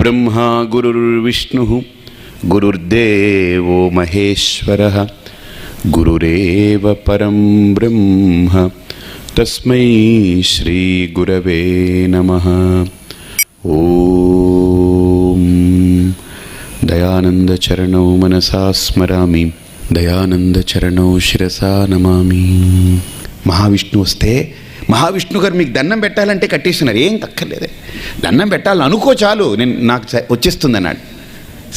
गुरुर्ब्रह्मा गुरुर्विष्णुः गुरुर्देवो महेश्वरः गुरुरेव परं ब्रह्म तस्मै श्री गुरवे नमः। ओम दयानंद चरणौ मनसा स्मरामि दयानंद चरणौ शिरसा नमामि। మహావిష్ణువు వస్తే మహావిష్ణు గారు మీకు దండం పెట్టాలంటే కట్టేస్తున్నారు, ఏం కక్కర్లేదే, దండం పెట్టాలని అనుకో చాలు, నాకు వచ్చేస్తుంది అన్నాడు.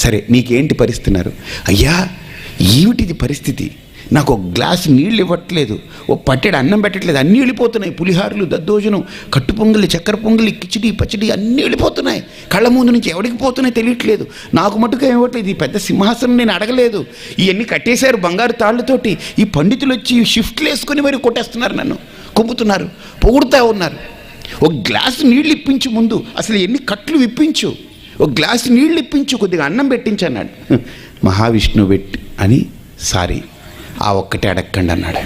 సరే నీకేంటి పరిస్థితున్నారు? అయ్యా ఏమిటిది పరిస్థితి, నాకు ఒక గ్లాసు నీళ్ళు ఇవ్వట్లేదు, ఓ పట్టెడు అన్నం పెట్టట్లేదు, అన్నీ వెళ్ళిపోతున్నాయి, పులిహారులు దద్దోజనం కట్టు పొంగలి చక్కెర పొంగలి కిచిడి పచ్చడి అన్నీ వెళ్ళిపోతున్నాయి, కళ్ళ ముందు నుంచి ఎవడికి పోతున్నాయి తెలియట్లేదు, నాకు మటుకు ఇవ్వట్లేదు, ఈ పెద్ద సింహాసనం నేను అడగలేదు, ఇవన్నీ కట్టేశారు బంగారు తాళ్ళతోటి, ఈ పండితులు వచ్చి షిఫ్ట్లు వేసుకొని మరి కొట్టేస్తున్నారు, నన్ను కొమ్ముతున్నారు, పొగుడుతూ ఉన్నారు, ఒక గ్లాసు నీళ్ళు ఇప్పించు, ముందు అసలు ఎన్ని కట్లు ఇప్పించు, ఒక గ్లాసు నీళ్ళు ఇప్పించు, కొద్దిగా అన్నం పెట్టించు అన్నాడు. మహావిష్ణువు పెట్టి అని సారీ ఆ ఒక్కటే అడగండి అన్నాడు.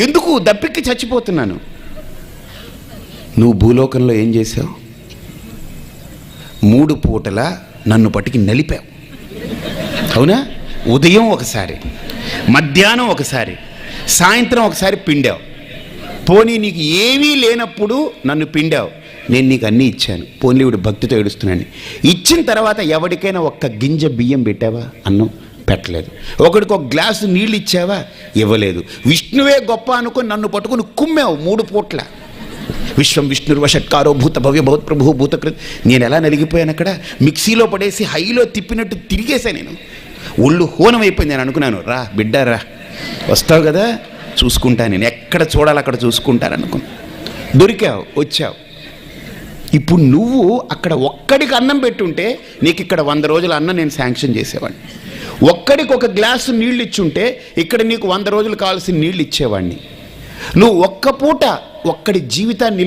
ఎందుకు దప్పిక్కి చచ్చిపోతున్నాను. నువ్వు భూలోకంలో ఏం చేసావు? 3 పూటల నన్ను పట్టుకి నలిపావు, అవునా? ఉదయం ఒకసారి, మధ్యాహ్నం ఒకసారి, సాయంత్రం ఒకసారి పిండావు. పోనీ నీకు ఏమీ లేనప్పుడు నన్ను పిండావు, నేను నీకు అన్నీ ఇచ్చాను, పోనీ ఇప్పుడు భక్తితో ఏడుస్తున్నాను. ఇచ్చిన తర్వాత ఎవరికైనా ఒక్క గింజ బియ్యం పెట్టావా? అన్నం పెట్టలేదు. ఒకడికి ఒక గ్లాసు నీళ్ళు ఇచ్చావా? ఇవ్వలేదు. విష్ణువే గొప్ప అనుకొని నన్ను పట్టుకుని కుమ్మావు 3 పూట్ల. విశ్వం విష్ణుర్వషట్కారో భూత భవ్య భవత్ ప్రభు భూతకృత్. నేను ఎలా నలిగిపోయాను అక్కడ, మిక్సీలో పడేసి హైలో తిప్పినట్టు తిరిగేశాను, నేను ఒళ్ళు హోనం అయిపోయింది. నేను అనుకున్నాను, రా బిడ్డ రా, వస్తావు కదా చూసుకుంటా, నేను ఎక్కడ చూడాలి అక్కడ చూసుకుంటాననుకున్నా. దొరికావు, వచ్చావు. ఇప్పుడు నువ్వు అక్కడ ఒక్కడికి అన్నం పెట్టుంటే నీకు ఇక్కడ 100 రోజుల అన్నం నేను శాంక్షన్ చేసేవాడిని. ఒక్కడికి ఒక గ్లాసు నీళ్ళు ఇచ్చుంటే ఇక్కడ నీకు 100 రోజులు కావాల్సిన నీళ్ళు ఇచ్చేవాడిని. నువ్వు ఒక్క పూట ఒక్కడి జీవితాన్ని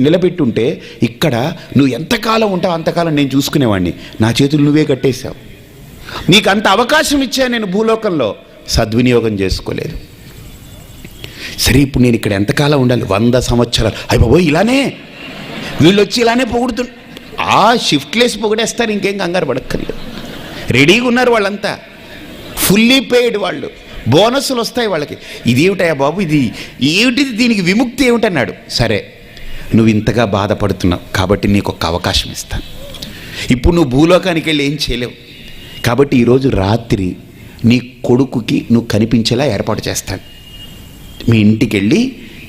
నిలబెట్టుంటే ఇక్కడ నువ్వు ఎంతకాలం ఉంటావు అంతకాలం నేను చూసుకునేవాడిని. నా చేతులు నువ్వే కట్టేశావు. నీకు అంత అవకాశం ఇచ్చా నేను భూలోకంలో, సద్వినియోగం చేసుకోలేదు. సరే ఇప్పుడు నేను ఇక్కడ ఎంతకాలం ఉండాలి? 100 సంవత్సరాలు. అయిపోయి ఇలానే వీళ్ళు వచ్చి ఇలానే పొగుడుతు ఆ షిఫ్ట్లేసి పొగిడేస్తారు, ఇంకేం కంగారు పడక్కర్లేదు. రెడీగా ఉన్నారు వాళ్ళంతా, ఫుల్లీ పెయిడ్ వాళ్ళు, బోనస్సులు వస్తాయి వాళ్ళకి. ఇదేమిటయ్యా బాబు, ఇది ఏమిటిది, దీనికి విముక్తి ఏమిటన్నాడు. సరే నువ్వు ఇంతగా బాధపడుతున్నావు కాబట్టి నీకు ఒక అవకాశం ఇస్తాను. ఇప్పుడు నువ్వు భూలోకానికి వెళ్ళి ఏం చేయలేవు కాబట్టి ఈరోజు రాత్రి నీ కొడుకుకి నువ్వు కనిపించేలా ఏర్పాటు చేస్తాను. మీ ఇంటికి వెళ్ళి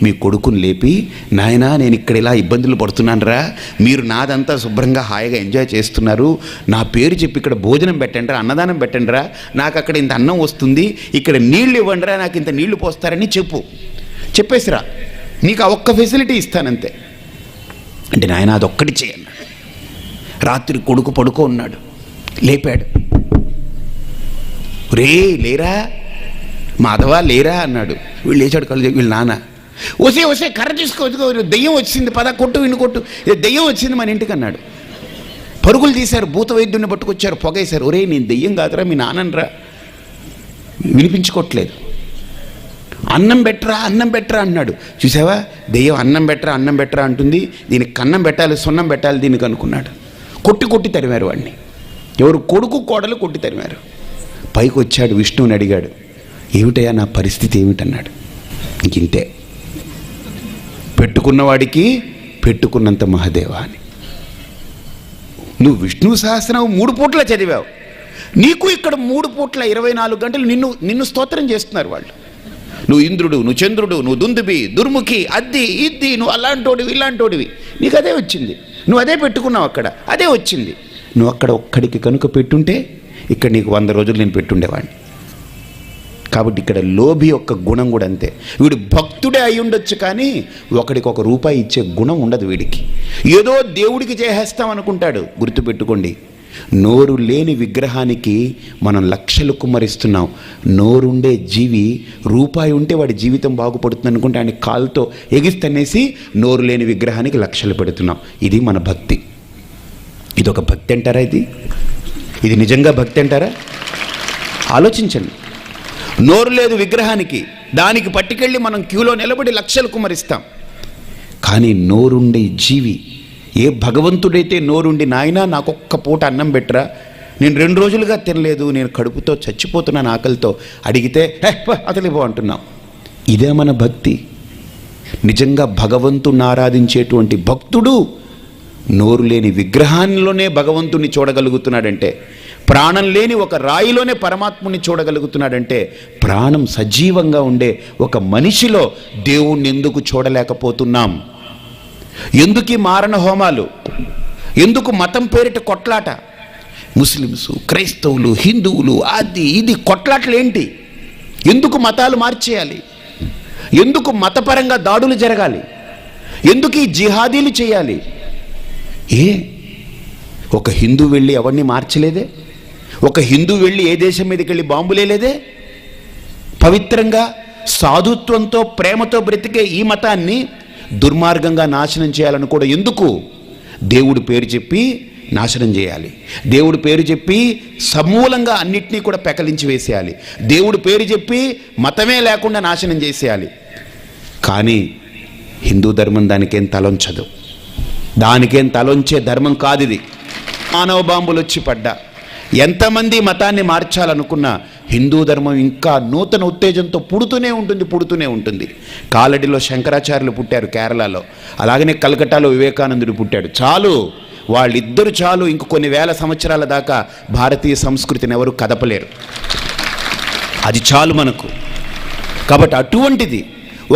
మీ కొడుకుని లేపి, నాయనా నేను ఇక్కడ ఇలా ఇబ్బందులు పడుతున్నాను రా, మీరు నాదంతా శుభ్రంగా హాయిగా ఎంజాయ్ చేస్తున్నారు, నా పేరు చెప్పి ఇక్కడ భోజనం పెట్టండి రా, అన్నదానం పెట్టండి రా, నాకు అక్కడ ఇంత అన్నం వస్తుంది, ఇక్కడ నీళ్ళు ఇవ్వండి రా, నాకు ఇంత నీళ్లు పోస్తారని చెప్పేసిరా, నీకు ఆ ఒక్క ఫెసిలిటీ ఇస్తానంతే. అంటే నాయన అదొక్కటి చేయను. రాత్రి కొడుకు పడుకో ఉన్నాడు, లేపాడు. రే లేరా మాధవా లేరా అన్నాడు. వీళ్ళు లేచాడు, కళ్ళు వీళ్ళు నాన్న, వసే కర్ర తీసుకోవచ్చు, దెయ్యం వచ్చింది పద కొట్టు, విన్ను కొట్టు, దెయ్యం వచ్చింది మన ఇంటికి అన్నాడు. పరుగులు తీశారు, భూత వైద్యుడిని పట్టుకొచ్చారు, పొగేశారు. ఒరే నేను దెయ్యం కాదురా, మీ నాన్నరా, వినిపించుకోవట్లేదు. అన్నం పెట్టరా అన్నాడు. చూసావా, దెయ్యం అన్నం పెట్టరా అంటుంది, దీనికి కన్నం పెట్టాలి, సున్నం పెట్టాలి దీనికి అనుకున్నాడు. కొట్టి తరిమారు వాడిని. ఎవరు? కొడుకు కోడలు కొట్టి తరిమారు. పైకి వచ్చాడు, విష్ణువుని అడిగాడు, ఏమిటయ్యా నా పరిస్థితి ఏమిటన్నాడు. ఇంతే, పెట్టుకున్నవాడికి పెట్టుకున్నంత మహాదేవా అని. నువ్వు విష్ణు సహస్రం 3 పూట్ల చదివావు, నీకు ఇక్కడ 3 పూట్ల 24 గంటలు నిన్ను స్తోత్రం చేస్తున్నారు వాళ్ళు. నువ్వు ఇంద్రుడు, నువ్వు చంద్రుడు, నువ్వు దుందుబి దుర్ముఖి అద్ది ఇద్ది, నువ్వు అలాంటోడివి ఇలాంటోడివి, నీకు అదే వచ్చింది, నువ్వు అదే పెట్టుకున్నావు, అక్కడ అదే వచ్చింది. నువ్వు అక్కడ ఒక్కడికి కనుక పెట్టుంటే ఇక్కడ నీకు 100 రోజులు నేను పెట్టుండేవాడిని. కాబట్టి ఇక్కడ లోభి యొక్క గుణం కూడా అంతే. వీడు భక్తుడే అయి ఉండొచ్చు కానీ ఒకడికి ₹1 ఇచ్చే గుణం ఉండదు వీడికి. ఏదో దేవుడికి చేసేస్తాం అనుకుంటాడు. గుర్తుపెట్టుకోండి, నోరు లేని విగ్రహానికి మనం లక్షలు కుమ్మరిస్తున్నాం. నోరుండే జీవి ₹1 ఉంటే వాడి జీవితం బాగుపడుతుంది అనుకుంటే ఆయన కాలుతో ఎగిస్తనేసి నోరు లేని విగ్రహానికి లక్షలు పెడుతున్నాం. ఇది మన భక్తి. ఇదొక భక్తి అంటారా? ఇది నిజంగా భక్తి అంటారా? ఆలోచించండి. నోరు లేదు విగ్రహానికి, దానికి పట్టుకెళ్ళి మనం క్యూలో నిలబడి లక్షలు కుమ్మరిస్తాం. కానీ నోరుండే జీవి ఏ భగవంతుడైతే నోరుండి నాయనా నాకొక్క పూట అన్నం పెట్టరా, నేను 2 రోజులుగా తినలేదు, నేను కడుపుతో చచ్చిపోతున్నాను ఆకలితో అడిగితే అతలిపో అంటున్నాం. ఇదే మన భక్తి. నిజంగా భగవంతుని ఆరాధించేటువంటి భక్తుడు నోరు లేని విగ్రహాల్లోనే భగవంతుని చూడగలుగుతున్నాడంటే, ప్రాణం లేని ఒక రాయిలోనే పరమాత్ముని చూడగలుగుతున్నాడంటే, ప్రాణం సజీవంగా ఉండే ఒక మనిషిలో దేవుణ్ణి ఎందుకు చూడలేకపోతున్నాం? ఎందుకు ఈ మారణ హోమాలు? ఎందుకు మతం పేరిట కొట్లాట? ముస్లిమ్స్, క్రైస్తవులు, హిందువులు, అది ఇది కొట్లాటలేంటి? ఎందుకు మతాలు మార్చేయాలి? ఎందుకు మతపరంగా దాడులు జరగాలి? ఎందుకు ఈ జిహాదీలు చేయాలి? ఒక హిందూ వెళ్ళి ఎవరిని మార్చలేదే, ఒక హిందూ వెళ్ళి ఏ దేశం మీదకి వెళ్ళి బాంబులేదే. పవిత్రంగా సాధుత్వంతో ప్రేమతో బ్రతికే ఈ మతాన్ని దుర్మార్గంగా నాశనం చేయాలని కూడా ఎందుకు? దేవుడి పేరు చెప్పి నాశనం చేయాలి, దేవుడి పేరు చెప్పి సమూలంగా అన్నిటినీ కూడా పెకలించి వేసేయాలి, దేవుడి పేరు చెప్పి మతమే లేకుండా నాశనం చేసేయాలి. కానీ హిందూ ధర్మం దానికేం తలొంచదు, దానికేం తలొంచే ధర్మం కాదు ఇది. మానవ బాంబులు వచ్చి పడ్డా, ఎంతమంది మతాన్ని మార్చాలనుకున్నా హిందూ ధర్మం ఇంకా నూతన ఉత్తేజంతో పుడుతూనే ఉంటుంది. కాలడిలో శంకరాచార్యులు పుట్టారు కేరళలో, అలాగనే కలకట్టాలో వివేకానందుడు పుట్టాడు. చాలు, వాళ్ళిద్దరు చాలు. ఇంక కొన్ని వేల సంవత్సరాల దాకా భారతీయ సంస్కృతిని ఎవరు కదపలేరు. అది చాలు మనకు. కాబట్టి అటువంటిది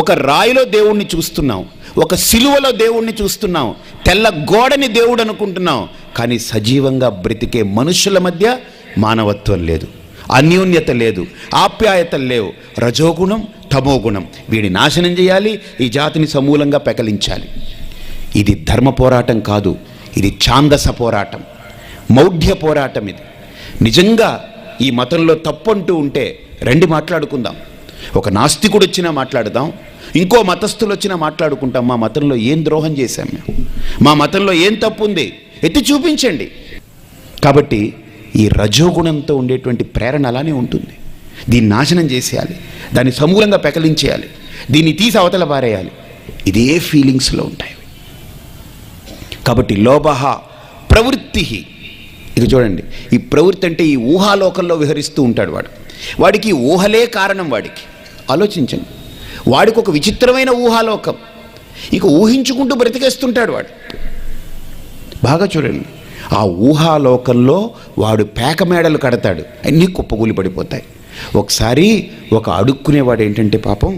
ఒక రాయిలో దేవుణ్ణి చూస్తున్నాం, ఒక సిలువలో దేవుణ్ణి చూస్తున్నాం, తెల్ల గోడని దేవుడు అనుకుంటున్నాం. కానీ సజీవంగా బ్రతికే మనుషుల మధ్య మానవత్వం లేదు, అన్యోన్యత లేదు, ఆప్యాయతలు లేవు. రజోగుణం, తమోగుణం. వీడిని నాశనం చేయాలి, ఈ జాతిని సమూలంగా పెకలించాలి. ఇది ధర్మ పోరాటం కాదు, ఇది ఛాందస పోరాటం, మౌఢ్య పోరాటం. ఇది నిజంగా ఈ మతంలో తప్పంటూ ఉంటే రండి మాట్లాడుకుందాం. ఒక నాస్తికుడు వచ్చినా మాట్లాడదాం, ఇంకో మతస్థులు వచ్చినా మాట్లాడుకుంటాం. మా మతంలో ఏం ద్రోహం చేశాం మేము, మా మతంలో ఏం తప్పు ఉంది, ఎత్తి చూపించండి. కాబట్టి ఈ రజోగుణంతో ఉండేటువంటి ప్రేరణ అలానే ఉంటుంది. దీన్ని నాశనం చేసేయాలి, దాన్ని సమూలంగా పెకలించేయాలి, దీన్ని తీసి అవతల పారేయాలి. ఇదే ఫీలింగ్స్లో ఉంటాయి. కాబట్టి లోభః ప్రవృత్తి. ఇక చూడండి, ఈ ప్రవృత్తి అంటే ఈ ఊహాలోకంలో విహరిస్తూ ఉంటాడు వాడు. వాడికి ఊహలే కారణం. వాడికి ఆలోచించండి, వాడికి ఒక విచిత్రమైన ఊహాలోకం, ఇక ఊహించుకుంటూ బ్రతికేస్తుంటాడు వాడు. బాగా చూడండి, ఆ ఊహాలోకంలో వాడు పేక మేడలు కడతాడు, అన్నీ కుప్పగూలి పడిపోతాయి. ఒకసారి ఒక అడుక్కునేవాడు ఏంటంటే పాపం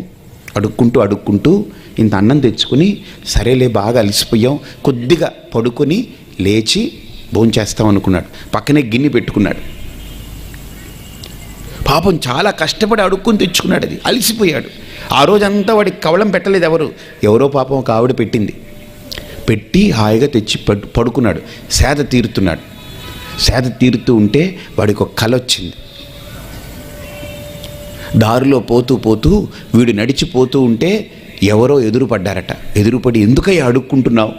అడుక్కుంటూ ఇంత అన్నం తెచ్చుకుని, సరేలే బాగా అలసిపోయాం, కొద్దిగా పడుకొని లేచి భోంచేస్తాం అనుకున్నాడు. పక్కనే గిన్నె పెట్టుకున్నాడు. పాపం చాలా కష్టపడి అడుక్కుని తెచ్చుకున్నాడు, అది అలసిపోయాడు. ఆ రోజంతా వాడికి కవళం పెట్టలేదు ఎవరో పాపం ఒక ఆవిడ పెట్టి హాయిగా తెచ్చి పడుకున్నాడు. సేద తీరుతున్నాడు. సేద తీరుతూ ఉంటే వాడికి ఒక కల వచ్చింది. దారిలో పోతూ వీడు నడిచిపోతూ ఉంటే ఎవరో ఎదురుపడ్డారట. ఎదురుపడి ఎందుకయ్యా అడుక్కుంటున్నావు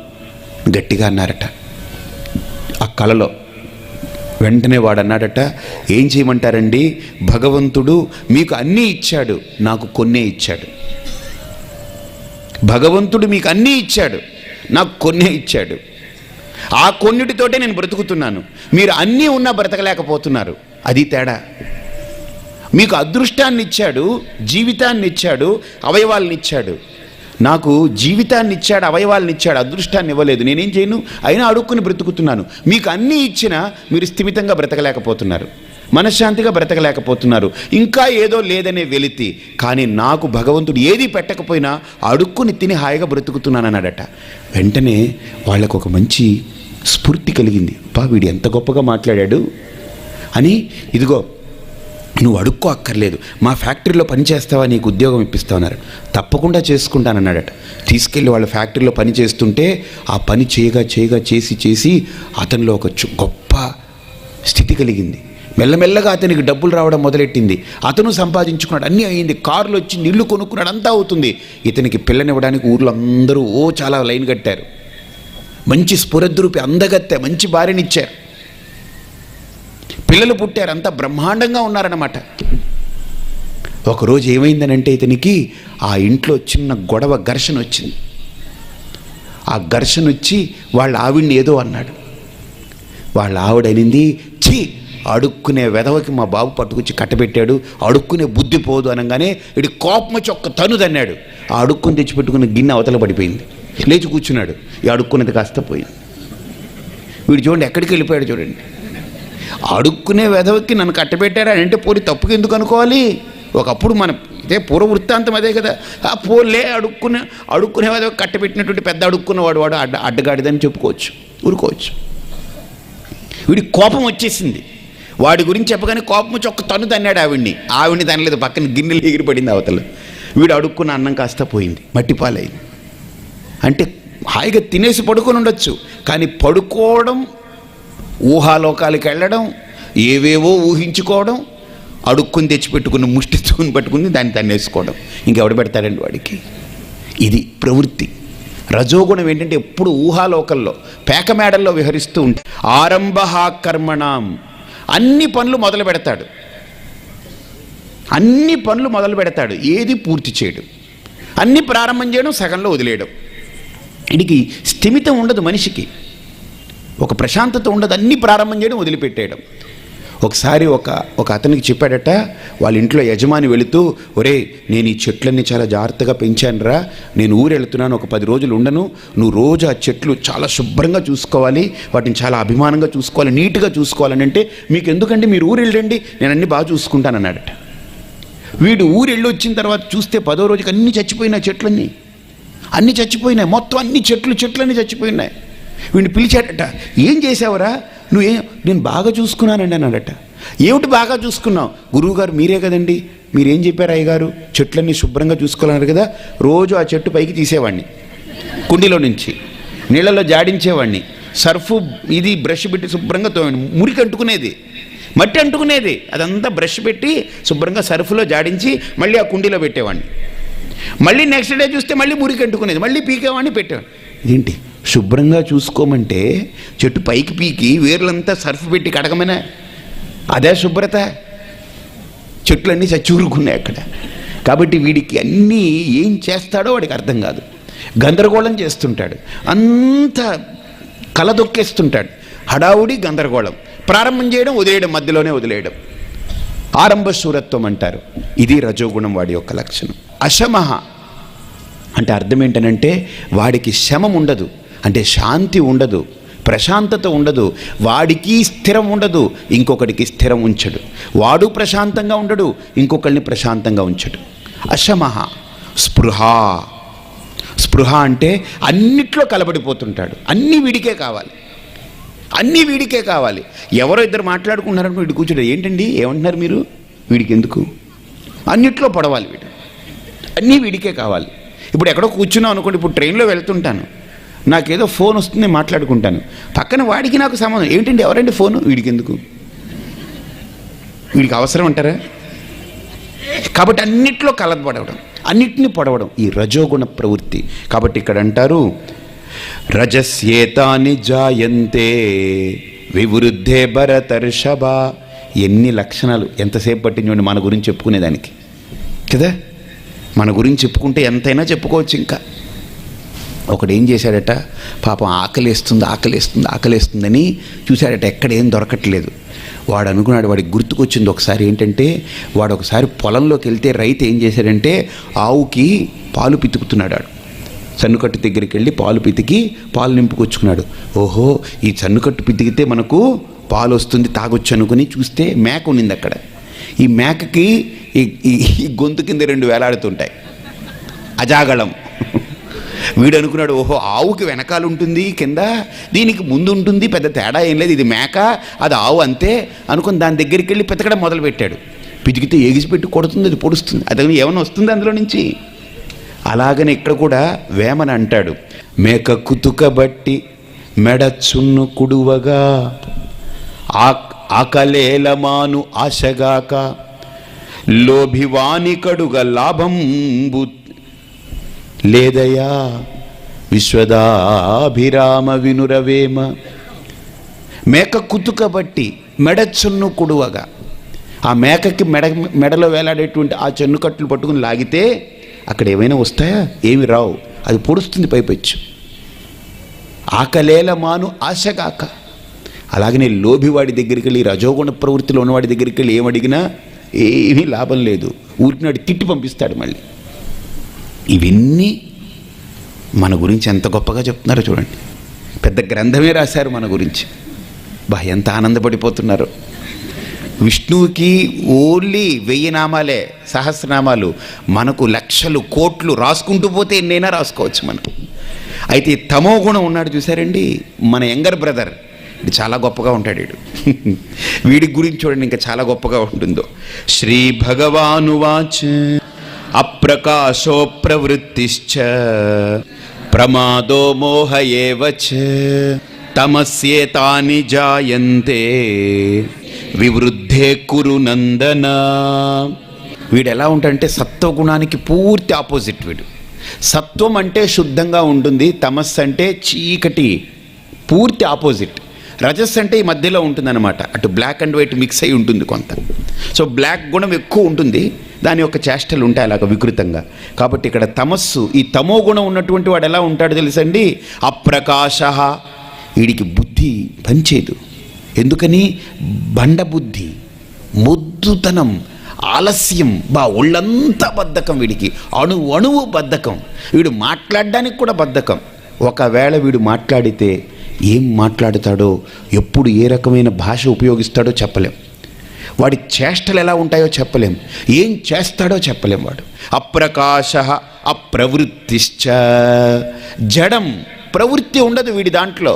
గట్టిగా అన్నారట ఆ కలలో. వెంటనే వాడు అన్నాడట, ఏం చేయమంటారండి, భగవంతుడు మీకు అన్నీ ఇచ్చాడు, నాకు కొన్నే ఇచ్చాడు. భగవంతుడు మీకు అన్నీ ఇచ్చాడు, నాకు కొన్నే ఇచ్చాడు. ఆ కొన్నిటితోటే నేను బ్రతుకుతున్నాను, మీరు అన్నీ ఉన్నా బ్రతకలేకపోతున్నారు. అది తేడా. మీకు అదృష్టాన్ని ఇచ్చాడు, జీవితాన్ని ఇచ్చాడు, అవయవాలను ఇచ్చాడు. నాకు జీవితాన్ని ఇచ్చాడు, అవయవాలను ఇచ్చాడు, అదృష్టాన్ని ఇవ్వలేదు. నేనేం చేయను, అయినా అడుక్కుని బ్రతుకుతున్నాను. మీకు అన్నీ ఇచ్చినా మీరు స్థిమితంగా బ్రతకలేకపోతున్నారు, మనశ్శాంతిగా బ్రతకలేకపోతున్నారు, ఇంకా ఏదో లేదనే వెలితి. కానీ నాకు భగవంతుడు ఏది పెట్టకపోయినా అడుక్కుని తిని హాయిగా బ్రతుకుతున్నాను అన్నాడట. వెంటనే వాళ్ళకు ఒక మంచి స్ఫూర్తి కలిగింది. వీడు ఎంత గొప్పగా మాట్లాడాడు అని. ఇదిగో నువ్వు అడుక్కో అక్కర్లేదు, మా ఫ్యాక్టరీలో పని చేస్తావా, నీకు ఉద్యోగం ఇప్పిస్తావన్నారు. తప్పకుండా చేసుకుంటానన్నాడట. తీసుకెళ్ళి వాళ్ళ ఫ్యాక్టరీలో పని చేస్తుంటే ఆ పని చేయగా చేసి అతనిలో ఒక గొప్ప స్థితి కలిగింది. మెల్లమెల్లగా అతనికి డబ్బులు రావడం మొదలెట్టింది. అతను సంపాదించుకున్నాడు, అన్నీ అయింది, కార్లు వచ్చి ఇల్లు కొనుక్కున్నాడు, అంతా అవుతుంది. ఇతనికి పిల్లనివ్వడానికి ఊర్లో అందరూ చాలా లైన్ కట్టారు. మంచి స్ఫురద్రూపి అందగత్తె మంచి భార్యనిచ్చారు. పిల్లలు పుట్టారు, అంతా బ్రహ్మాండంగా ఉన్నారన్నమాట. ఒకరోజు ఏమైందనంటే ఇతనికి ఆ ఇంట్లో చిన్న గొడవ, ఘర్షణ వచ్చింది. ఆ ఘర్షణ వచ్చి వాళ్ళ ఆవిడ్ని ఏదో అన్నాడు. వాళ్ళ ఆవిడనింది, ఛీ అడుక్కునే వెధవకి మా బాబు పట్టుకొచ్చి కట్టబెట్టాడు, అడుక్కునే బుద్ధి పోదు అనగానే ఇటు కోపం వచ్చి ఒక్క తను తన్నాడు. ఆ అడుక్కుని తెచ్చిపెట్టుకున్న గిన్నె అవతల పడిపోయింది. లేచి కూర్చున్నాడు. ఈ అడుక్కున్నది కాస్త పోయింది. వీడు చూడండి ఎక్కడికి వెళ్ళిపోయాడు చూడండి. అడుక్కునే వెధవకి నన్ను కట్టబెట్టారా అంటే పోలి తప్పుకి ఎందుకు అనుకోవాలి? ఒకప్పుడు మన ఇదే పూర్వ వృత్తాంతం అదే కదా. ఆ పోలే అడుక్కునే వెధవకి కట్టబెట్టినటువంటి పెద్ద అడుక్కున్నవాడు వాడు అడ్డగాడిదని చెప్పుకోవచ్చు, ఊరుకోవచ్చు. వీడి కోపం వచ్చేసింది. వాడి గురించి చెప్పగానే కోపం వచ్చి ఒక్క తను తన్నాడు ఆవిడ్ని తనలేదు, పక్కన గిన్నెలు ఎగిరి పడింది అవతల. వీడు అడుక్కున్న అన్నం కాస్త పోయింది, మట్టిపాలైంది. అంటే హాయిగా తినేసి పడుకొని ఉండొచ్చు, కానీ పడుకోవడం, ఊహాలోకాలకు వెళ్ళడం, ఏవేవో ఊహించుకోవడం, అడుక్కుని తెచ్చిపెట్టుకుని ముష్టి తూని పట్టుకుని దాన్ని తన్నేసుకోవడం, ఇంకెవడు పెడతాడండి వాడికి? ఇది ప్రవృత్తి. రజోగుణం ఏంటంటే ఎప్పుడు ఊహాలోకంలో పేకమేడల్లో విహరిస్తూ ఉంటుంది. ఆరంభ కర్మణం, అన్ని పనులు మొదలు పెడతాడు, ఏది పూర్తి చేయడం, అన్ని ప్రారంభం చేయడం, సగంలో వదిలేయడం. వీడికి స్థిమితం ఉండదు, మనిషికి ఒక ప్రశాంతత ఉండదు, అన్ని ప్రారంభం చేయడం, వదిలిపెట్టేయడం. ఒకసారి ఒక అతనికి చెప్పాడట, వాళ్ళ ఇంట్లో యజమాని వెళుతూ, ఒరే నేను ఈ చెట్లన్నీ చాలా జాగ్రత్తగా పెంచానురా, నేను ఊరు వెళుతున్నాను, ఒక 10 రోజులు ఉండను, నువ్వు రోజు ఆ చెట్లు చాలా శుభ్రంగా చూసుకోవాలి, వాటిని చాలా అభిమానంగా చూసుకోవాలి, నీట్గా చూసుకోవాలని. అంటే మీకు ఎందుకండి, మీరు ఊరు వెళ్ళండి, నేను అన్నీ బాగా చూసుకుంటాను అన్నాడట. వీడు ఊరు వెళ్ళి వచ్చిన తర్వాత చూస్తే 10వ రోజుకి అన్నీ చచ్చిపోయినాయి, చెట్లన్నీ అన్నీ చచ్చిపోయినాయి, మొత్తం అన్ని చెట్లన్నీ చచ్చిపోయినాయి. వీడిని పిలిచాడట, ఏం చేసావురా? నేను బాగా చూసుకున్నానండి అన్నాడట. ఏమిటి బాగా చూసుకున్నావు? గురువుగారు మీరే కదండి, మీరేం చెప్పారు అయ్యగారు, చెట్లన్నీ శుభ్రంగా చూసుకోవాలన్నారు కదా, రోజు ఆ చెట్టు పైకి తీసేవాడిని, కుండీలో నుంచి నీళ్ళలో జాడించేవాడిని, సర్ఫు ఇది బ్రష్ పెట్టి శుభ్రంగా తోమండి, మురికి అంటుకునేది, మట్టి అంటుకునేది, అదంతా బ్రష్ పెట్టి శుభ్రంగా సర్ఫులో జాడించి మళ్ళీ ఆ కుండీలో పెట్టేవాడిని. మళ్ళీ నెక్స్ట్ డే చూస్తే మళ్ళీ మురికి అంటుకునేది, మళ్ళీ పీకేవాడిని పెట్టేవాడిని. ఏంటి శుభ్రంగా చూసుకోమంటే చెట్టు పైకి పీకి వేర్లంతా సర్ఫ్ పెట్టి కడగమనే, అదే శుభ్రత? చెట్లన్నీ చచ్చూరుకున్నాయి అక్కడ. కాబట్టి వీడికి అన్నీ ఏం చేస్తాడో వాడికి అర్థం కాదు, గందరగోళం చేస్తుంటాడు, అంత కలదొక్కేస్తుంటాడు, హడావుడి గందరగోళం, ప్రారంభం చేయడం, వదిలేయడం, మధ్యలోనే వదిలేయడం, ఆరంభ శూరత్వం అంటారు. ఇది రజోగుణం వాడి యొక్క లక్షణం. అశమః అంటే అర్థం ఏంటనంటే వాడికి శమం ఉండదు, అంటే శాంతి ఉండదు, ప్రశాంతత ఉండదు, వాడికి స్థిరం ఉండదు, ఇంకొకటికి స్థిరం ఉంచడు, వాడు ప్రశాంతంగా ఉండడు, ఇంకొకరిని ప్రశాంతంగా ఉంచడు. అశమః. స్పృహ అంటే అన్నిట్లో కలబడిపోతుంటాడు, అన్నీ వీడికే కావాలి. ఎవరో ఇద్దరు మాట్లాడుకున్నారనుకో, వీడు కూర్చోడు, ఏంటండి ఏమంటున్నారు మీరు, వీడికి ఎందుకు, అన్నిట్లో పడవాలి వీడు, అన్నీ వీడికే కావాలి. ఇప్పుడు ఎక్కడో కూర్చున్నాం అనుకోండి, ఇప్పుడు ట్రైన్లో వెళ్తుంటాను, నాకేదో ఫోన్ వస్తుంది, మాట్లాడుకుంటాను, పక్కన వాడికి నాకు సంబంధం ఏంటండి, ఎవరండి ఫోను, వీడికి ఎందుకు, వీడికి అవసరం అంటారా? కాబట్టి అన్నిట్లో కలపడవడం, అన్నిటినీ పొడవడం ఈ రజోగుణ ప్రవృత్తి. కాబట్టి ఇక్కడ అంటారు రజస్యేతాని జాయంతే వివృద్ధే భరతర్షభ. ఎన్ని లక్షణాలు, ఎంతసేపు పట్టించండి మన గురించి చెప్పుకునేదానికి కదా, మన గురించి చెప్పుకుంటే ఎంతైనా చెప్పుకోవచ్చు. ఇంకా ఒకడు ఏం చేశాడట, పాపం ఆకలేస్తుందని చూశాడట, ఎక్కడేం దొరకట్లేదు. వాడు అనుకున్నాడు, వాడికి గుర్తుకొచ్చింది ఒకసారి ఏంటంటే, వాడు ఒకసారి పొలంలోకి వెళ్తే రైతు ఏం చేశాడంటే ఆవుకి పాలు పితుకుతున్నాడు. చన్నుకట్టు దగ్గరికి వెళ్ళి పాలు పితికి పాలు నింపుకొచ్చుకున్నాడు. ఓహో ఈ చన్నుకట్టు పితికితే మనకు పాలు వస్తుంది, తాగొచ్చు అనుకుని చూస్తే మేక ఉన్నింది అక్కడ. ఈ మేకకి ఈ గొంతు కింద 2 వేలాడుతుంటాయి, అజాగళం. వీడు అనుకున్నాడు, ఓహో ఆవుకి వెనకాల ఉంటుంది కింద, దీనికి ముందు ఉంటుంది, పెద్ద తేడా ఏం లేదు, ఇది మేక అది ఆవు అంతే అనుకుని దాని దగ్గరికి వెళ్ళి పితకడం మొదలుపెట్టాడు. పితికితే ఎగిసిపెట్టి కొడుతుంది, అది పొడుస్తుంది, అది ఏమైనా వస్తుంది అందులో నుంచి. అలాగనే ఇక్కడ కూడా వేమన అంటాడు, మేక కుతుకబట్టి మెడచున్ను కుడువగా ఆకలేలమాను ఆశగాక లోభివాని కడుగ లాభంబు లేదయా విశ్వదాభిరామ వినురవేమ. మేక కుతుకబట్టి మెడచున్ను కుడువగా, ఆ మేకకి మెడలో వేలాడేటువంటి ఆ చెన్నుకట్లు పట్టుకుని లాగితే అక్కడ ఏమైనా వస్తాయా? ఏమి రావు, అది పొడుస్తుంది పైపెచ్చు. ఆకలేల మాను ఆశగాక. అలాగనే లోభివాడి దగ్గరికి వెళ్ళి, రజోగుణ ప్రవృత్తిలో ఉన్నవాడి దగ్గరికి వెళ్ళి ఏమడిగినా ఏమీ లాభం లేదు, ఊరినాడు తిట్టి పంపిస్తాడు మళ్ళీ. ఇవన్నీ మన గురించి ఎంత గొప్పగా చెప్తున్నారో చూడండి. పెద్ద గ్రంథమే రాశారు మన గురించి. ఎంత ఆనందపడిపోతున్నారు. విష్ణువుకి ఓన్లీ 1000 నామాలే, సహస్రనామాలు. మనకు లక్షలు కోట్లు రాసుకుంటూ పోతే ఎన్నైనా రాసుకోవచ్చు మనం. అయితే తమో గుణం ఉన్నాడు చూసారండి, మన యంగర్ బ్రదర్. ఇది చాలా గొప్పగా ఉంటాడు వీడు. వీడి గురించి చూడండి ఇంకా చాలా గొప్పగా ఉంటుందో. శ్రీ భగవానువాచ అప్రకాశో ప్రవృత్తిశ్చ ప్రమాదో మోహ ఏవ చ తమస్యేతాని జాయంతే వివృద్ధే కురు నందన. వీడు ఎలా ఉంటాడంటే సత్వగుణానికి పూర్తి ఆపోజిట్ వీడు. సత్వం అంటే శుద్ధంగా ఉంటుంది, తమస్సు అంటే చీకటి, పూర్తి ఆపోజిట్. రజస్ అంటే ఈ మధ్యలో ఉంటుందన్నమాట, అటు బ్లాక్ అండ్ వైట్ మిక్స్ అయి ఉంటుంది కొంత. సో బ్లాక్ గుణం ఎక్కువ ఉంటుంది, దాని యొక్క చేష్టలు ఉంటాయి అలాగ వికృతంగా. కాబట్టి ఇక్కడ తమస్సు, ఈ తమో గుణం ఉన్నటువంటి వాడు ఎలా ఉంటాడు తెలుసండి, అప్రకాశ. వీడికి బుద్ధి పనిచేయదు. ఎందుకని? బండబుద్ధి, మొద్దుతనం, ఆలస్యం, ఒళ్ళంతా బద్ధకం వీడికి, అణువు బద్ధకం. వీడు మాట్లాడడానికి కూడా బద్ధకం. ఒకవేళ వీడు మాట్లాడితే ఏం మాట్లాడతాడో, ఎప్పుడు ఏ రకమైన భాష ఉపయోగిస్తాడో చెప్పలేం. వాడి చేష్టలు ఎలా ఉంటాయో చెప్పలేం, ఏం చేస్తాడో చెప్పలేం. వాడు అప్రకాశ అప్రవృత్తిశ్చ. జడం, ప్రవృత్తి ఉండదు వీడి దాంట్లో,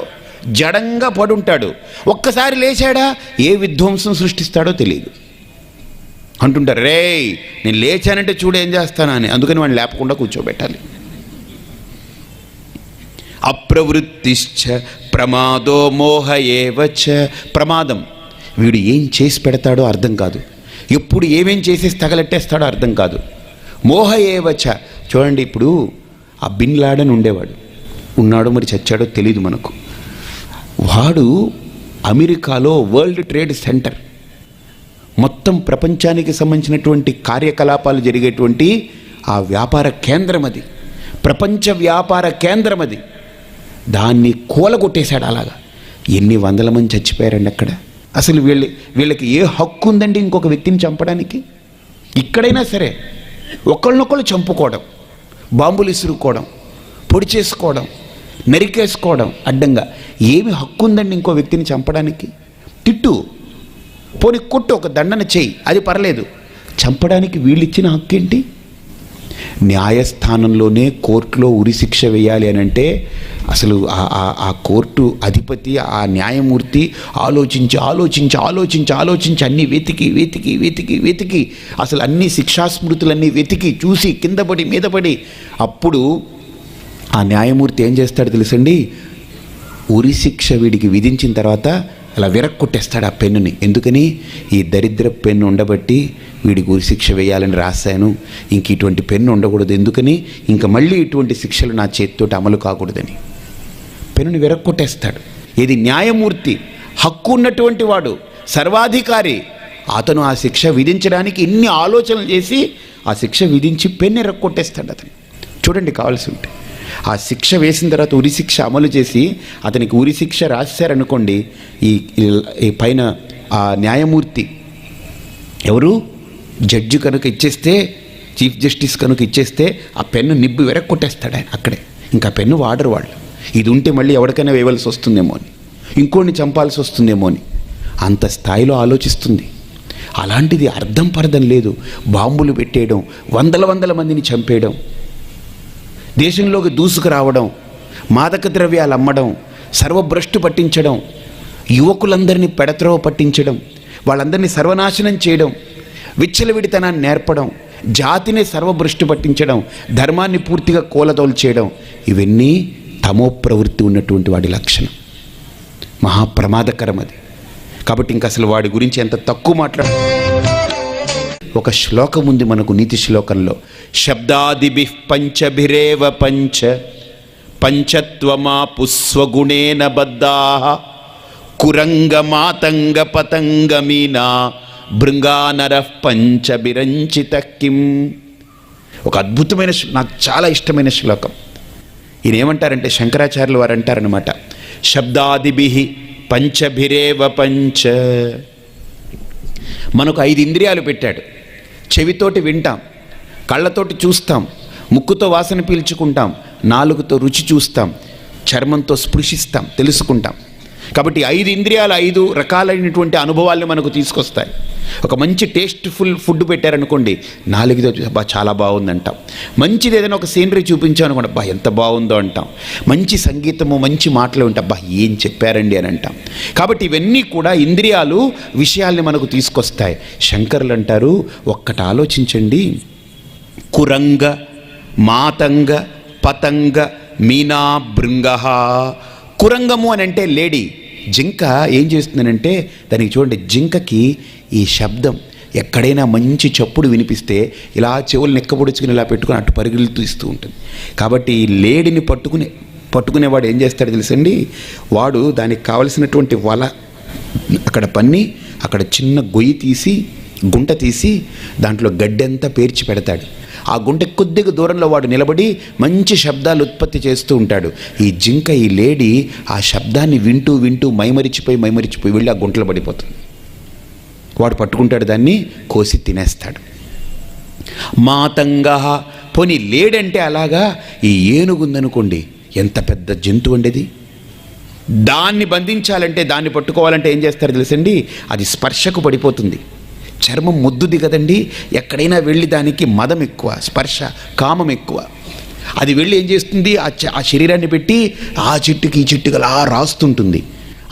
జడంగా పడుంటాడు. ఒక్కసారి లేచాడా ఏ విధ్వంసం సృష్టిస్తాడో తెలియదు. అంటుంటారు, రే నేను లేచానంటే చూడు ఏం చేస్తానా అని. అందుకని వాడిని లేపకుండా కూర్చోబెట్టాలి. అప్రవృత్తిశ్చ ప్రమాదో మోహ ఏవ చ. ప్రమాదం, వీడు ఏం చేసి పెడతాడో అర్థం కాదు, ఎప్పుడు ఏమేం చేసేసి తగలెట్టేస్తాడో అర్థం కాదు. మోహ ఏవ చ. చూడండి, ఇప్పుడు ఆ బిన్ లాడెన్ ఉండేవాడు, ఉన్నాడో మరి చచ్చాడో తెలియదు మనకు. వాడు అమెరికాలో వరల్డ్ ట్రేడ్ సెంటర్, మొత్తం ప్రపంచానికి సంబంధించినటువంటి కార్యకలాపాలు జరిగేటువంటి ఆ వ్యాపార కేంద్రం అది, ప్రపంచ వ్యాపార కేంద్రం అది. దాన్ని కూలగొట్టేశాడు అలాగా. ఎన్ని వందల మంది చచ్చిపోయారండి అక్కడ. అసలు వీళ్ళకి ఏ హక్కు ఉందండి ఇంకొక వ్యక్తిని చంపడానికి? ఇక్కడైనా సరే ఒకళ్ళనొకళ్ళు చంపుకోవడం, బాంబులు ఇసురుకోవడం, పొడి చేసుకోవడం, నరికేసుకోవడం అడ్డంగా. ఏమి హక్కు ఉందండి ఇంకో వ్యక్తిని చంపడానికి? తిట్టు, పోనీ కొట్టు, ఒక దండన చేయి, అది పర్లేదు. చంపడానికి వీళ్ళిచ్చిన హక్కు ఏంటి? న్యాయస్థానంలోనే కోర్టులో ఉరిశిక్ష వేయాలి అని అంటే అసలు ఆ కోర్టు అధిపతి, ఆ న్యాయమూర్తి ఆలోచించి అన్నీ వెతికి అసలు అన్ని శిక్షాస్మృతులన్నీ వెతికి చూసి కిందపడి మీదపడి అప్పుడు ఆ న్యాయమూర్తి ఏం చేస్తాడు తెలుసండి, ఉరిశిక్ష వీడికి విధించిన తర్వాత అలా విరక్కొట్టేస్తాడు ఆ పెన్నుని. ఎందుకని? ఈ దరిద్ర పెన్ను ఉండబట్టి వీడికి ఉరిశిక్ష వేయాలని రాశాను, ఇంక ఇటువంటి పెన్ను ఉండకూడదు. ఎందుకని? ఇంకా మళ్ళీ ఇటువంటి శిక్షలు నా చేతితోటి అమలు కాకూడదని పెన్నుని విరక్కొట్టేస్తాడు. ఇది న్యాయమూర్తి, హక్కు ఉన్నటువంటి వాడు, సర్వాధికారి. అతను ఆ శిక్ష విధించడానికి ఇన్ని ఆలోచనలు చేసి ఆ శిక్ష విధించి పెన్ను విరక్కొట్టేస్తాడు అతను. చూడండి, కావాల్సి ఉంటే ఆ శిక్ష వేసిన తర్వాత ఉరిశిక్ష అమలు చేసి అతనికి ఉరిశిక్ష రాశారనుకోండి, ఈ పైన ఆ న్యాయమూర్తి ఎవరు, జడ్జి కనుక ఇచ్చేస్తే, చీఫ్ జస్టిస్ కనుక ఇచ్చేస్తే ఆ పెన్ను నిబ్బు వెరక్కొట్టేస్తాడు ఆయన అక్కడే. ఇంకా పెన్ను వాడరు వాళ్ళు. ఇది ఉంటే మళ్ళీ ఎవరికైనా వేయవలసి వస్తుందేమో అని, ఇంకోడిని చంపాల్సి వస్తుందేమో అని అంత స్థాయిలో ఆలోచిస్తుంది. అలాంటిది అర్థం పర్థం లేదు. బాంబులు పెట్టేయడం, వందల మందిని చంపేయడం, దేశంలోకి దూసుకురావడం, మాదక ద్రవ్యాలు అమ్మడం, సర్వభ్రష్టు పట్టించడం, యువకులందరినీ పెడత్రోవ పట్టించడం, వాళ్ళందరినీ సర్వనాశనం చేయడం, విచ్చలవిడితనాన్ని నేర్పడం, జాతిని సర్వభ్రష్టు పట్టించడం, ధర్మాన్ని పూర్తిగా కూలదోల్చేయడం, ఇవన్నీ తమో ప్రవృత్తి ఉన్నటువంటి వాడి లక్షణం. మహాప్రమాదకరం అది. కాబట్టి ఇంక అసలు వాడి గురించి ఎంత తక్కువ మాట్లాడ. ఒక శ్లోకం ఉంది మనకు నీతి శ్లోకంలో, శబ్దాదిభిః పంచభిరేవ పంచత్వమా పుస్వగుణేన బద్ధాః కురంగ మాతంగ పతంగ మీనా భృంగానరః పంచభిరంచితః కిం. ఒక అద్భుతమైన, నాకు చాలా ఇష్టమైన శ్లోకం. ఈయన ఏమంటారంటే శంకరాచార్యులు వారు అంటారనమాట, శబ్దాదిభి పంచభిరేవ పంచ. మనకు 5 ఇంద్రియాలు పెట్టాడు. చెవితోటి వింటాం, కళ్ళతోటి చూస్తాం, ముక్కుతో వాసన పీల్చుకుంటాం, నాలుగుతో రుచి చూస్తాం, చర్మంతో స్పృశిస్తాం, తెలుసుకుంటాం. కాబట్టి 5 ఇంద్రియాలు 5 రకాలైనటువంటి అనుభవాల్ని మనకు తీసుకొస్తాయి. ఒక మంచి టేస్ట్ఫుల్ ఫుడ్ పెట్టారనుకోండి, నాలుగుతో అబ్బా చాలా బాగుంది అంటాం. మంచిది ఏదైనా ఒక సీనరీ చూపించాం అనుకోండి, అబ్బా ఎంత బాగుందో అంటాం. మంచి సంగీతము, మంచి మాటలు ఉంటే అబ్బా ఏం చెప్పారండి అని అంటాం. కాబట్టి ఇవన్నీ కూడా ఇంద్రియాలు విషయాల్ని మనకు తీసుకొస్తాయి. శంకరులు అంటారు, ఒక్కటి ఆలోచించండి, కురంగ మాతంగ పతంగ మీనా భృంగ. కురంగము అని అంటే లేడీ, జింక ఏం చేస్తుందనంటే, దానికి చూడండి, జింకకి ఈ శబ్దం ఎక్కడైనా మంచి చప్పుడు వినిపిస్తే ఇలా చెవులు నెక్కబొడుచుకుని ఇలా పెట్టుకుని అటు పరుగులుతూ ఇస్తూ ఉంటుంది. కాబట్టి ఈ లేడీని పట్టుకునేవాడు ఏం చేస్తాడు తెలుసండి, వాడు దానికి కావలసినటువంటి వల అక్కడ పన్ని అక్కడ చిన్న గొయ్యి తీసి గుంట తీసి దాంట్లో గడ్డంతా పేర్చి పెడతాడు. ఆ గుంట కొద్దిగా దూరంలో వాడు నిలబడి మంచి శబ్దాలు ఉత్పత్తి చేస్తూ ఉంటాడు. ఈ జింక, ఈ లేడీ ఆ శబ్దాన్ని వింటూ వింటూ మైమరిచిపోయి వెళ్ళి ఆ గుంటలో పడిపోతుంది. వాడు పట్టుకుంటాడు, దాన్ని కోసి తినేస్తాడు. మాతంగ, పోనీ లేడంటే అలాగా ఈ ఏనుగుందనుకోండి, ఎంత పెద్ద జంతువు అండి అది. దాన్ని బంధించాలంటే, దాన్ని పట్టుకోవాలంటే ఏం చేస్తారు తెలుసండి, అది స్పర్శకు పడిపోతుంది. చర్మం ముద్దుది కదండి, ఎక్కడైనా వెళ్ళి దానికి మదం ఎక్కువ, స్పర్శ కామం ఎక్కువ. అది వెళ్ళి ఏం చేస్తుంది, ఆ శరీరాన్ని పెట్టి ఆ చెట్టుకి ఈ చెట్టుకి అలా రాస్తుంటుంది.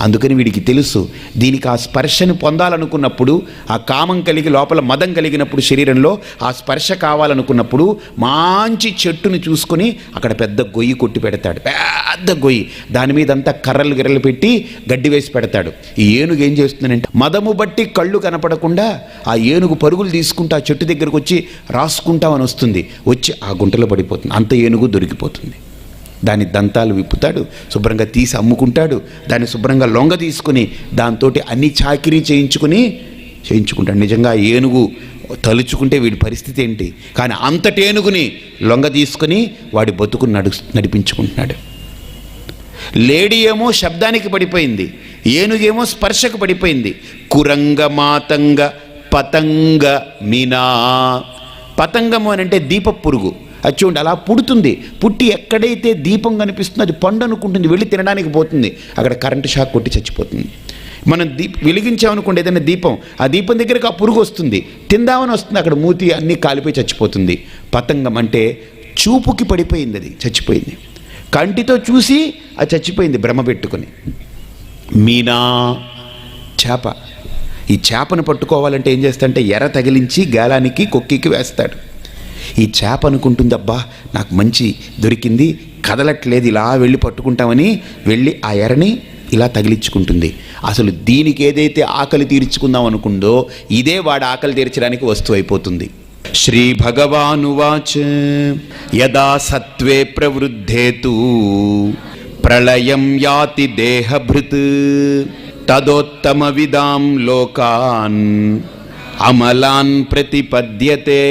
అందుకని వీడికి తెలుసు, దీనికి ఆ స్పర్శను పొందాలనుకున్నప్పుడు, ఆ కామం కలిగి లోపల మదం కలిగినప్పుడు శరీరంలో ఆ స్పర్శ కావాలనుకున్నప్పుడు మంచి చెట్టుని చూసుకొని అక్కడ పెద్ద గొయ్యి కొట్టి పెడతాడు. పెద్ద గొయ్యి, దాని మీద అంతా కర్రలు గిర్రలు పెట్టి గడ్డి వేసి పెడతాడు. ఈ ఏనుగు ఏం చేస్తుందంటే, మదము బట్టి కళ్ళు కనపడకుండా ఆ ఏనుగు పరుగులు తీసుకుంటూ ఆ చెట్టు దగ్గరకు వచ్చి రాసుకుంటామని వస్తుంది, వచ్చి ఆ గుంటలో పడిపోతుంది. అంత ఏనుగు దొరికిపోతుంది. దాని దంతాలు విప్పుతాడు, శుభ్రంగా తీసి అమ్ముకుంటాడు. దాన్ని శుభ్రంగా లొంగ తీసుకుని దాంతో అన్ని చాకిరీ చేయించుకుంటాడు. నిజంగా ఏనుగు తలుచుకుంటే వీడి పరిస్థితి ఏంటి, కానీ అంతటి ఏనుగుని లొంగ తీసుకుని వాడి బతుకుని నడిపించుకుంటున్నాడు. లేడీ ఏమో శబ్దానికి పడిపోయింది, ఏనుగేమో స్పర్శకు పడిపోయింది. కురంగ మాతంగ పతంగ మీనా. పతంగము అని అంటే దీప పురుగు. అది చూడండి, అలా పుడుతుంది. పుట్టి ఎక్కడైతే దీపం కనిపిస్తుందో అది పండు అనుకుంటుంది, వెళ్ళి తినడానికి పోతుంది, అక్కడ కరెంటు షాక్ కొట్టి చచ్చిపోతుంది. మనం వెలిగించామనుకోండి ఏదైనా దీపం, ఆ దీపం దగ్గరకు ఆ పురుగు వస్తుంది, తిందామని వస్తుంది, అక్కడ మూతి అన్నీ కాలిపోయి చచ్చిపోతుంది. పతంగం అంటే చూపుకి పడిపోయింది, అది చచ్చిపోయింది. కంటితో చూసి అది చచ్చిపోయింది భ్రమ పెట్టుకుని. మీనా, చేప. ఈ చేపను పట్టుకోవాలంటే ఏం చేస్తాడంటే ఎర తగిలించి గాలానికి కొక్కికి వేస్తాడు. ఈ చేప అనుకుంటుంది, అబ్బా నాకు మంచి దొరికింది, కదలట్లేదు, ఇలా వెళ్ళి పట్టుకుంటామని వెళ్ళి ఆ ఎరని ఇలా తగిలించుకుంటుంది. అసలు దీనికి ఏదైతే ఆకలి తీర్చుకుందాం అనుకుందో ఇదే వాడు ఆకలి తీర్చడానికి వస్తువు అయిపోతుంది. శ్రీ భగవానువాచ యదా సత్వే ప్రవృద్ధేతు ప్రళయం యాతి దేహభృత్ తదోత్తమ విదాం లోకాన్ అమలాన్ ప్రతిపద్యతే.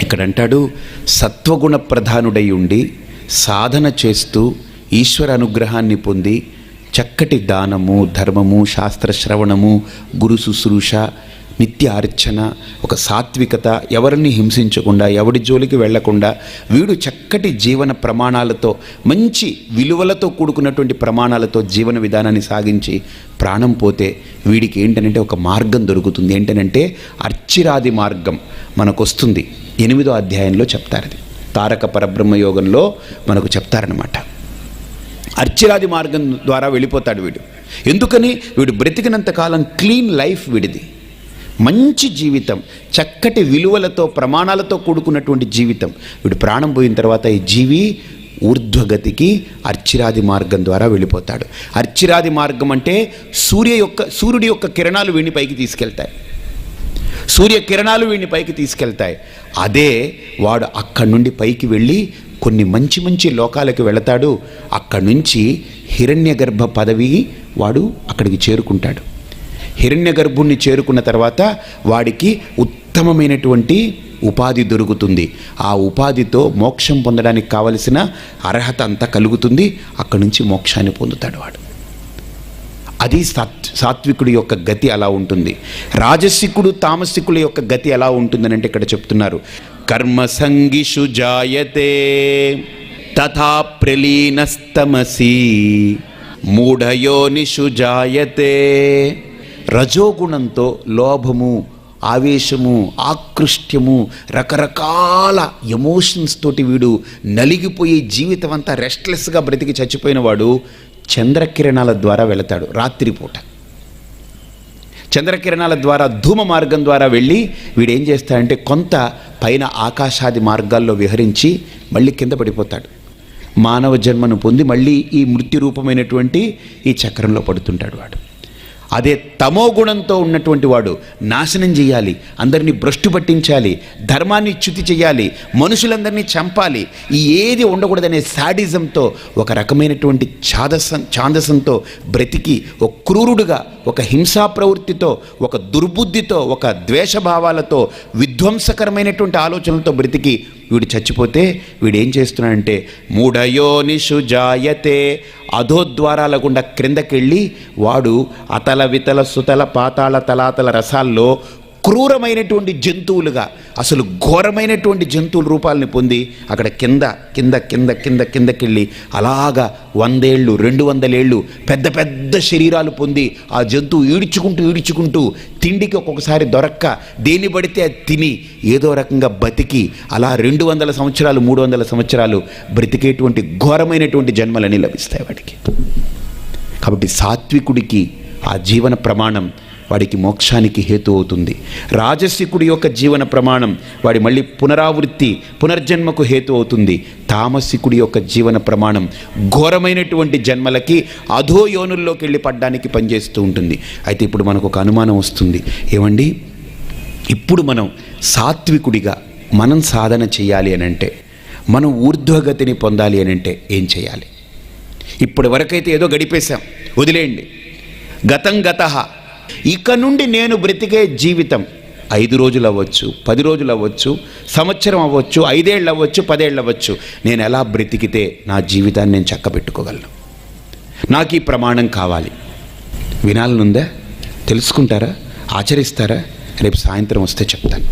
ఇక్కడ అంటాడు, సత్వగుణ ప్రధానుడై ఉండి సాధన చేస్తూ ఈశ్వర అనుగ్రహాన్ని పొంది చక్కటి దానము, ధర్మము, శాస్త్రశ్రవణము, గురు శుశ్రూష, నిత్య అర్చన, ఒక సాత్వికత, ఎవరిని హింసించకుండా, ఎవడి జోలికి వెళ్లకుండా వీడు చక్కటి జీవన ప్రమాణాలతో, మంచి విలువలతో కూడుకున్నటువంటి ప్రమాణాలతో జీవన విధానాన్ని సాగించి ప్రాణం పోతే వీడికి ఏంటనంటే ఒక మార్గం దొరుకుతుంది. ఏంటనంటే అర్చిరాది మార్గం మనకు వస్తుంది. 8వ అధ్యాయంలో చెప్తారు, అది తారక పరబ్రహ్మ యోగంలో మనకు చెప్తారనమాట. అర్చిరాది మార్గం ద్వారా వెళ్ళిపోతాడు వీడు. ఎందుకని, వీడు బ్రతికినంత కాలం క్లీన్ లైఫ్ వీడిది, మంచి జీవితం, చక్కటి విలువలతో ప్రమాణాలతో కూడుకున్నటువంటి జీవితం. వీడు ప్రాణం పోయిన తర్వాత ఈ జీవి ఊర్ధ్వగతికి అర్చిరాది మార్గం ద్వారా వెళ్ళిపోతాడు. అర్చిరాది మార్గం అంటే సూర్యుడి యొక్క కిరణాలు వీడిని పైకి తీసుకెళ్తాయి, సూర్యకిరణాలు వీడిని పైకి తీసుకెళ్తాయి. అదే వాడు అక్కడి నుండి పైకి వెళ్ళి కొన్ని మంచి మంచి లోకాలకు వెళతాడు. అక్కడి నుంచి హిరణ్యగర్భ పదవి వాడు అక్కడికి చేరుకుంటాడు. హిరణ్యగర్భుణ్ణి చేరుకున్న తర్వాత వాడికి ఉత్తమమైనటువంటి ఉపాధి దొరుకుతుంది. ఆ ఉపాధితో మోక్షం పొందడానికి కావలసిన అర్హత అంతా కలుగుతుంది. అక్కడి నుంచి మోక్షాన్ని పొందుతాడు వాడు. అది సాత్వికుడి యొక్క గతి అలా ఉంటుంది. రాజసికుడు తామసికుల యొక్క గతి ఎలా ఉంటుందని అంటే ఇక్కడ చెప్తున్నారు, కర్మసంగిషు జాయతే తథా ప్రలీనస్తమసి మూఢయోనిషు జాయతే. రజోగుణంతో లోభము, ఆవేశము, ఆకృష్ట్యము, రకరకాల ఎమోషన్స్ తోటి వీడు నలిగిపోయి జీవితం అంతా రెస్ట్లెస్గా బ్రతికి చచ్చిపోయిన వాడు చంద్రకిరణాల ద్వారా వెళతాడు. రాత్రిపూట చంద్రకిరణాల ద్వారా ధూమ మార్గం ద్వారా వెళ్ళి వీడేం చేస్తాడంటే కొంత పైన ఆకాశాది మార్గాల్లో విహరించి మళ్ళీ కింద పడిపోతాడు. మానవ జన్మను పొంది మళ్ళీ ఈ మృత్యు రూపమైనటువంటి ఈ చక్రంలో పడుతుంటాడు వాడు. అదే తమో గుణంతో ఉన్నటువంటి వాడు నాశనం చేయాలి, అందరినీ భ్రష్టు పట్టించాలి, ధర్మాన్ని చ్యుతి చేయాలి, మనుషులందరినీ చంపాలి, ఈ ఏది ఉండకూడదనే శాడిజంతో, ఒక రకమైనటువంటి ఛాందసంతో బ్రతికి ఒక క్రూరుడుగా, ఒక హింసా ప్రవృత్తితో, ఒక దుర్బుద్ధితో, ఒక ద్వేషభావాలతో, విధ్వంసకరమైనటువంటి ఆలోచనలతో బ్రతికి వీడు చచ్చిపోతే వీడేం చేస్తున్నాడంటే మూఢయోనిషు జాయతే, అధోద్వారాల గుండా క్రిందకెళ్ళి వాడు అతల వితల సుతల పాతాళ తలాతల రసాల్లో క్రూరమైనటువంటి జంతువులుగా, అసలు ఘోరమైనటువంటి జంతువుల రూపాలని పొంది అక్కడ కింద కింద కింద కింద కిందకెళ్ళి అలాగా 100 ఏళ్ళు 200 ఏళ్ళు పెద్ద పెద్ద శరీరాలు పొంది ఆ జంతువు ఈడ్చుకుంటూ తిండికి ఒక్కొక్కసారి దొరక్క దేన్ని పడితే అది తిని ఏదో రకంగా బతికి అలా 200 సంవత్సరాలు 300 సంవత్సరాలు బ్రతికేటువంటి ఘోరమైనటువంటి జన్మలని లభిస్తాయి వాడికి. కాబట్టి సాత్వికుడికి ఆ జీవన ప్రమాణం వాడికి మోక్షానికి హేతు అవుతుంది. రాజసికుడి యొక్క జీవన ప్రమాణం వాడి మళ్ళీ పునర్జన్మకు హేతు అవుతుంది. తామసికుడి యొక్క జీవన ప్రమాణం ఘోరమైనటువంటి జన్మలకి అధోయోనుల్లోకి వెళ్ళి పడ్డానికి పనిచేస్తూ ఉంటుంది. అయితే ఇప్పుడు మనకు ఒక అనుమానం వస్తుంది, ఏమండి ఇప్పుడు మనం సాత్వికుడిగా మనం సాధన చేయాలి అని అంటే, మనం ఊర్ధ్వగతిని పొందాలి అని అంటే ఏం చేయాలి? ఇప్పటి వరకైతే ఏదో గడిపేశాం, వదిలేయండి. గతం గతః, ఇక నుండి నేను బ్రతికే జీవితం 5 రోజులు అవ్వచ్చు, 10 రోజులు అవ్వచ్చు, సంవత్సరం అవ్వచ్చు, 5 ఏళ్ళు అవ్వచ్చు, 10 ఏళ్ళు అవ్వచ్చు, నేను ఎలా బ్రతికితే నా జీవితాన్ని నేను చక్కబెట్టుకోగలను? నాకు ఈ ప్రమాణం కావాలి. వినాలనుందా? తెలుసుకుంటారా? ఆచరిస్తారా? రేపు సాయంత్రం వస్తే చెప్తాను.